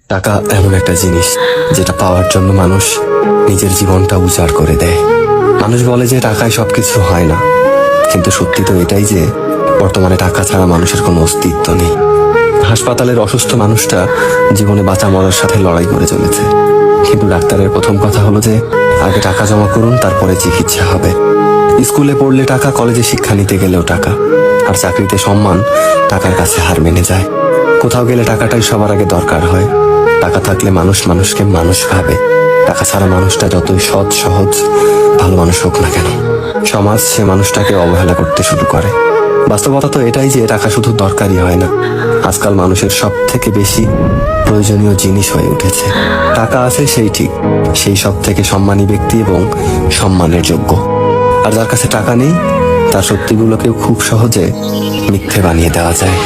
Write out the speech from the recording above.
টাকা এমন একটা জিনিস যেটা পাওয়ার জন্য মানুষ নিজের জীবনটা উজাড় করে দেয়। মানুষ বলে যে টাকায় সবকিছু হয় না, কিন্তু সত্যি তো এটাই যে বর্তমানে টাকা ছাড়া মানুষের কোনো অস্তিত্ব নেই। হাসপাতালের অসুস্থ মানুষটা জীবনে বাঁচা মরার সাথে লড়াই করে চলেছে, কিন্তু ডাক্তারের প্রথম কথা হলো যে আগে টাকা জমা করুন, তারপরে চিকিৎসা হবে। স্কুলে পড়লে টাকা, কলেজে শিক্ষা নিতে গেলেও টাকা, আর চাকরিতে সম্মান টাকার কাছে হার মেনে যায়। কোথাও গেলে টাকাটাই সবার আগে দরকার হয়। টাকা থাকলে মানুষ মানুষকে মানুষ ভাবে। টাকা ছাড়া মানুষটা যতই সৎ সহজ ভালো মানুষ হোক না কেন, সমাজ সে মানুষটাকে অবহেলা করতে শুরু করে। বাস্তবতা তো এটাই যে টাকা শুধু দরকারই হয় না, আজকাল মানুষের সব থেকে বেশি প্রয়োজনীয় জিনিস হয়ে উঠেছে। টাকা আছে সেই ঠিক, সেই সব থেকে সম্মানী ব্যক্তি এবং সম্মানের যোগ্য। আর যার কাছে টাকা নেই, তার সত্যিগুলোকেও খুব সহজে মিথ্যে বানিয়ে দেওয়া যায়।